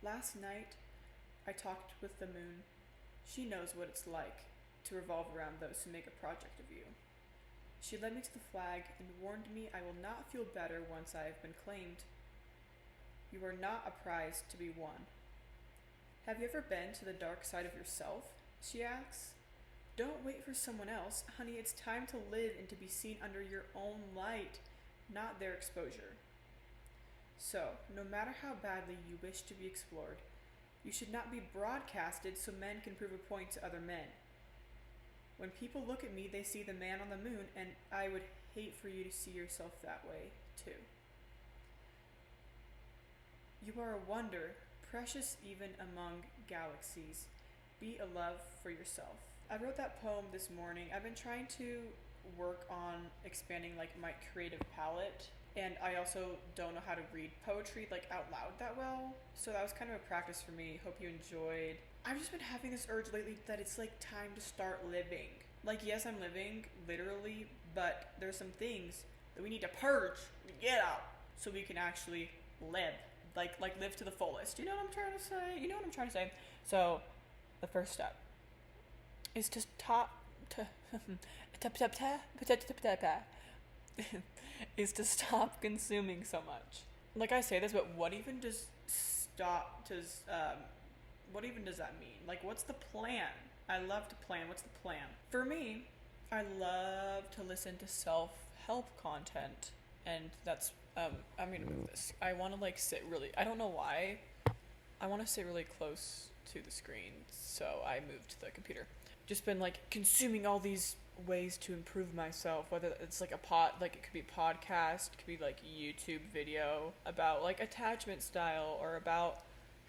Last night, I talked with the moon. She knows what it's like to revolve around those who make a project of you. She led me to the flag and warned me I will not feel better once I have been claimed. You are not a prize to be won. Have you ever been to the dark side of yourself? She asks. Don't wait for someone else. Honey, it's time to live and to be seen under your own light, not their exposure. So, no matter how badly you wish to be explored, you should not be broadcasted so men can prove a point to other men. When people look at me, they see the man on the moon, and I would hate for you to see yourself that way, too. You are a wonder, precious even among galaxies. Be a love for yourself. I wrote that poem this morning. I've been trying to work on expanding like my creative palette, and I also don't know how to read poetry like out loud that well. So that was kind of a practice for me. Hope you enjoyed. I've just been having this urge lately that it's like time to start living. Like, yes, I'm living literally, but there's some things that we need to purge, get out, so we can actually live. Like live to the fullest. You know what I'm trying to say? You know what I'm trying to say? So the first step is to is to stop consuming so much. Like, I say this, but what even does what even does that mean? Like, what's the plan? I love to plan. What's the plan? For me, I love to listen to self-help content, and that's I'm gonna move this. I want to like sit really. I don't know why. I want to sit really close to the screen, so I moved to the computer. Just been like consuming all these ways to improve myself, whether it's like like it could be podcast, it could be like YouTube video about like attachment style, or about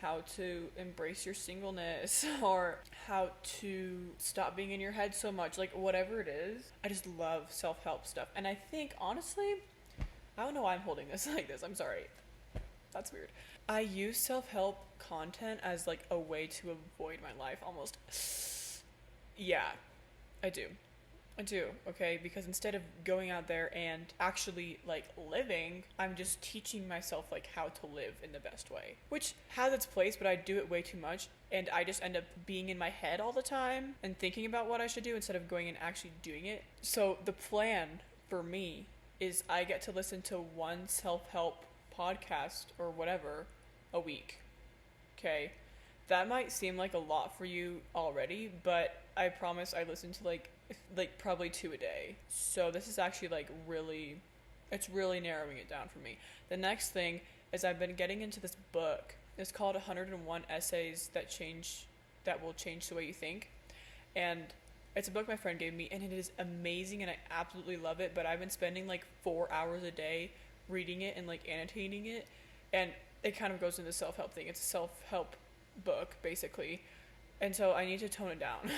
how to embrace your singleness, or how to stop being in your head so much, like whatever it is. I just love self-help stuff, and I think honestly, I don't know why I'm holding this like this, I'm sorry, that's weird. I use self-help content as like a way to avoid my life almost. Yeah, I do. Okay? Because instead of going out there and actually like living, I'm just teaching myself like how to live in the best way. Which has its place, but I do it way too much, and I just end up being in my head all the time and thinking about what I should do instead of going and actually doing it. So the plan for me is I get to listen to one self-help podcast or whatever a week. Okay? That might seem like a lot for you already, but I promise I listen to like probably 2 a day. So this is actually like really, it's really narrowing it down for me. The next thing is I've been getting into this book. It's called 101 Essays that will change the way you think. And it's a book my friend gave me, and it is amazing, and I absolutely love it, but I've been spending like 4 hours a day reading it and like annotating it, and it kind of goes into the self-help thing. It's a self-help book, basically. And so I need to tone it down.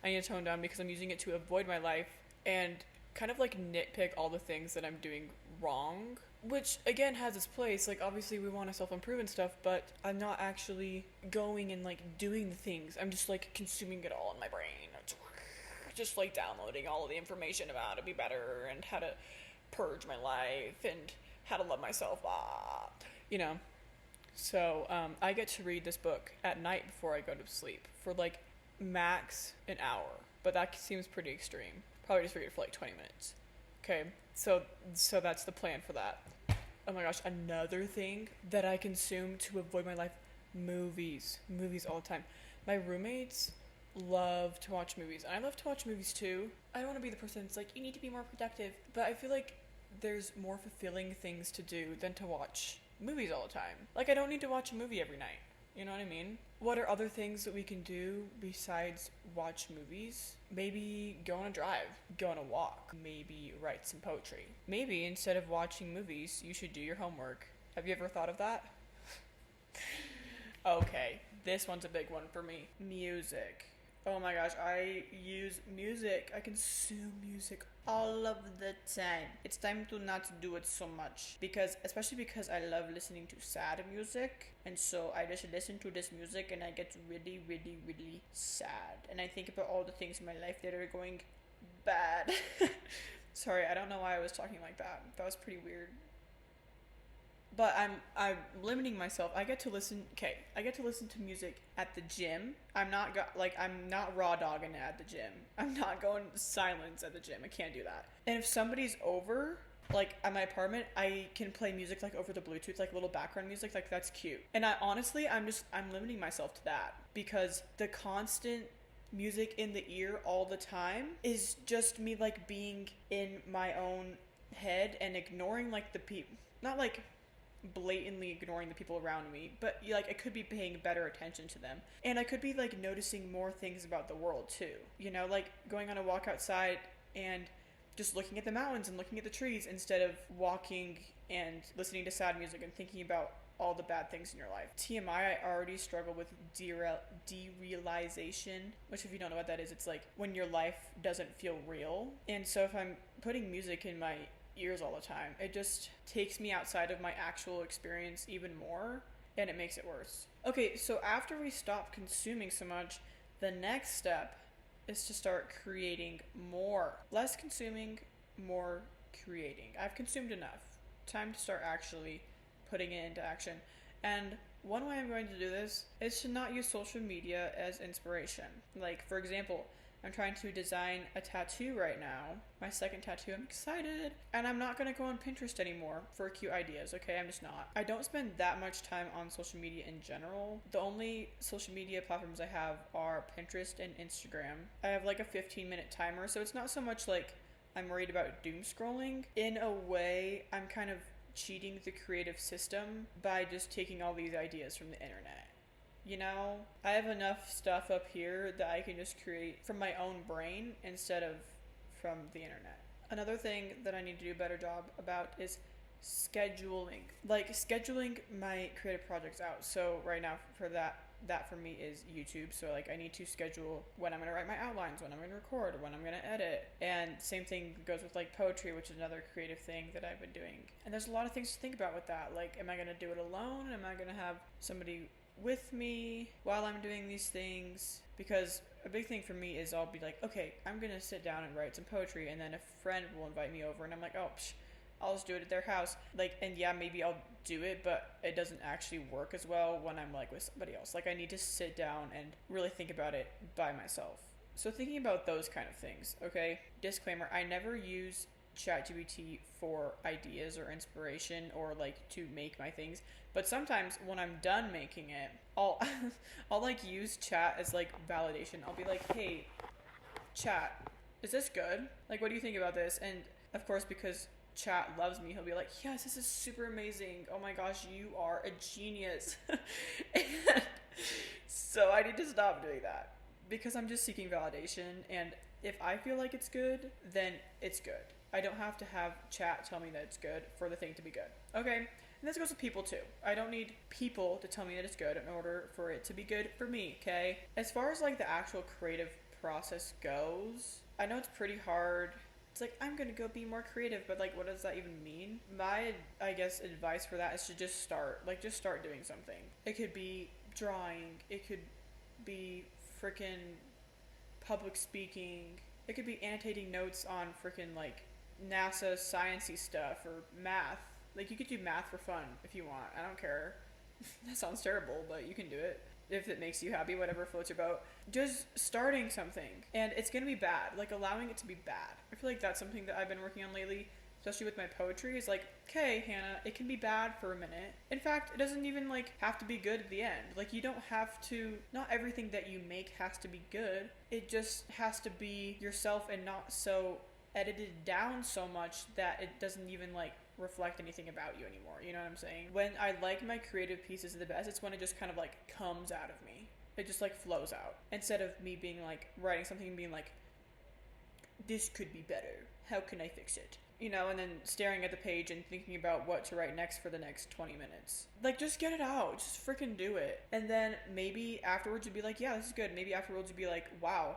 I need to tone it down because I'm using it to avoid my life and kind of like nitpick all the things that I'm doing wrong, which again has its place. Like, obviously we want to self-improve and stuff, but I'm not actually going and like doing the things. I'm just like consuming it all in my brain. Just like downloading all of the information about how to be better and how to purge my life and how to love myself, you know. So I get to read this book at night before I go to sleep for like max an hour, but that seems pretty extreme. Probably just read it for like 20 minutes. Okay, so that's the plan for that. Oh my gosh, another thing that I consume to avoid my life, movies all the time. My roommates love to watch movies, and I love to watch movies too. I don't want to be the person that's like, you need to be more productive, but I feel like there's more fulfilling things to do than to watch movies all the time. Like, I don't need to watch a movie every night. You know what I mean? What are other things that we can do besides watch movies? Maybe go on a drive, go on a walk, maybe write some poetry. Maybe instead of watching movies, you should do your homework. Have you ever thought of that? Okay, this one's a big one for me. Music. Oh my gosh, I use music. I consume music all of the time. It's time to not do it so much, especially because I love listening to sad music, and so I just listen to this music and I get really, really, really sad, and I think about all the things in my life that are going bad. Sorry, I don't know why I was talking like that. That was pretty weird. but I'm limiting myself. I get to listen to music at the gym. I'm not raw dogging it at the gym. I'm not going silence at the gym. I can't do that. And if somebody's over, like at my apartment, I can play music like over the Bluetooth, like little background music, like that's cute. And I honestly, I'm limiting myself to that because the constant music in the ear all the time is just me like being in my own head and ignoring like the people, not like blatantly ignoring the people around me, but like I could be paying better attention to them, and I could be like noticing more things about the world too, you know, like going on a walk outside and just looking at the mountains and looking at the trees instead of walking and listening to sad music and thinking about all the bad things in your life. TMI, I already struggle with derealization, which if you don't know what that is, it's like when your life doesn't feel real. And so if I'm putting music in my ears all the time, it just takes me outside of my actual experience even more, and it makes it worse. Okay, so after we stop consuming so much, the next step is to start creating more. Less consuming, more creating. I've consumed enough. Time to start actually putting it into action. And one way I'm going to do this is to not use social media as inspiration. Like, for example, I'm trying to design a tattoo right now. My second tattoo. I'm excited. And I'm not going to go on Pinterest anymore for cute ideas, okay? I'm just not. I don't spend that much time on social media in general. The only social media platforms I have are Pinterest and Instagram. I have like a 15-minute timer, so it's not so much like I'm worried about doom scrolling. In a way, I'm kind of cheating the creative system by just taking all these ideas from the internet. You know, I have enough stuff up here that I can just create from my own brain instead of from the internet. Another thing that I need to do a better job about is scheduling. Like scheduling my creative projects out. So right now for that for me is YouTube. So like I need to schedule when I'm going to write my outlines, when I'm going to record, when I'm going to edit. And same thing goes with like poetry, which is another creative thing that I've been doing. And there's a lot of things to think about with that. Like, am I going to do it alone? Am I going to have somebody with me while I'm doing these things? Because a big thing for me is I'll be like, okay, I'm going to sit down and write some poetry, and then a friend will invite me over and I'm like, oh, I'll just do it at their house. Like, and yeah, maybe I'll do it, but it doesn't actually work as well when I'm like with somebody else. Like, I need to sit down and really think about it by myself. So thinking about those kind of things, okay? Disclaimer, I never use ChatGPT for ideas or inspiration or like to make my things, but sometimes when I'm done making it, I'll I'll like use chat as like validation. I'll be like, hey chat, is this good? Like, what do you think about this? And of course, because chat loves me, he'll be like, yes, this is super amazing, oh my gosh, you are a genius. And so I need to stop doing that because I'm just seeking validation, and if I feel like it's good, then it's good. I don't have to have chat tell me that it's good for the thing to be good. Okay? And this goes with people too. I don't need people to tell me that it's good in order for it to be good for me, okay? As far as like the actual creative process goes, I know it's pretty hard. It's like, I'm gonna go be more creative, but like, what does that even mean? My, I guess, advice for that is to just start. Like, just start doing something. It could be drawing. It could be freaking public speaking. It could be annotating notes on freaking like NASA sciencey stuff or math. Like, you could do math for fun if you want. I don't care. That sounds terrible, but you can do it if it makes you happy, whatever floats your boat. Just starting something, and it's gonna be bad. Like, allowing it to be bad. I feel like that's something that I've been working on lately, especially with my poetry, is like, okay, Hannah, it can be bad for a minute. In fact, it doesn't even like have to be good at the end. Like, you don't have to, not everything that you make has to be good. It just has to be yourself and not so edited down so much that it doesn't even like reflect anything about you anymore. You know what I'm saying? When I like my creative pieces the best, it's when it just kind of like comes out of me. It just like flows out. Instead of me being like writing something and being like, this could be better. How can I fix it? You know, and then staring at the page and thinking about what to write next for the next 20 minutes. Like, just get it out. Just freaking do it. And then maybe afterwards you'd be like, yeah, this is good. Maybe afterwards you'd be like, wow,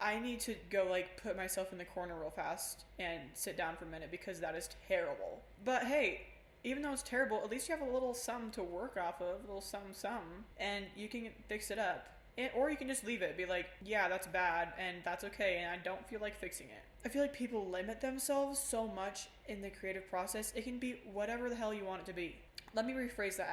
I need to go like put myself in the corner real fast and sit down for a minute because that is terrible. But hey, even though it's terrible, at least you have a little something to work off of, a little something, and you can fix it up. Or you can just leave it, be like, yeah, that's bad, and that's okay, and I don't feel like fixing it. I feel like people limit themselves so much in the creative process. It can be whatever the hell you want it to be. let me rephrase that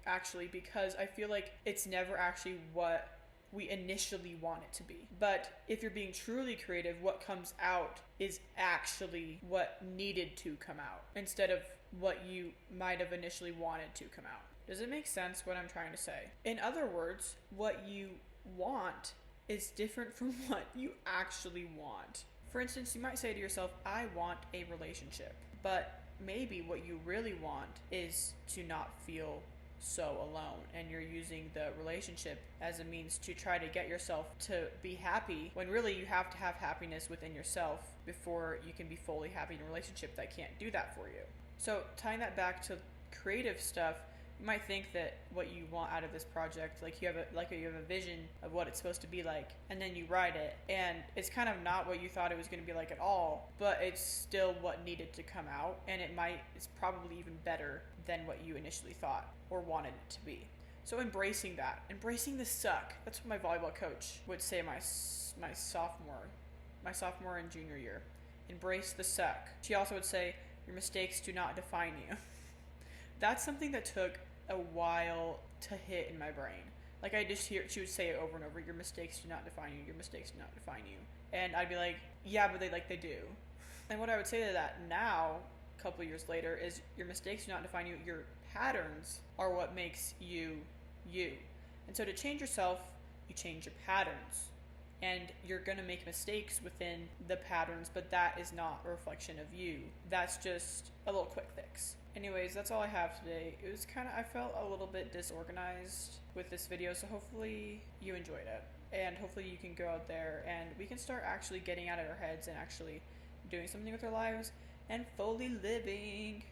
actually, because I feel like it's never actually what we initially want it to be. But if you're being truly creative, what comes out is actually what needed to come out instead of what you might have initially wanted to come out. Does it make sense what I'm trying to say? In other words, what you want is different from what you actually want. For instance, you might say to yourself, I want a relationship. But maybe what you really want is to not feel so alone, and you're using the relationship as a means to try to get yourself to be happy, when really you have to have happiness within yourself before you can be fully happy in a relationship that can't do that for you. So tying that back to creative stuff, you might think that what you want out of this project, like you have a vision of what it's supposed to be like, and then you write it, and it's kind of not what you thought it was going to be like at all, but it's still what needed to come out, and it's probably even better than what you initially thought or wanted it to be. So embracing the suck. That's what my volleyball coach would say my sophomore and junior year. Embrace the suck. She also would say, your mistakes do not define you. That's something that took a while to hit in my brain. Like, I just hear, she would say it over and over, your mistakes do not define you, your mistakes do not define you. And I'd be like, yeah, but they do. And what I would say to that now, a couple years later, is your mistakes do not define you, your patterns are what makes you, you. And so to change yourself, you change your patterns. And you're going to make mistakes within the patterns, but that is not a reflection of you. That's just a little quick fix. Anyways, that's all I have today. It was I felt a little bit disorganized with this video, so hopefully you enjoyed it. And hopefully you can go out there and we can start actually getting out of our heads and actually doing something with our lives and fully living.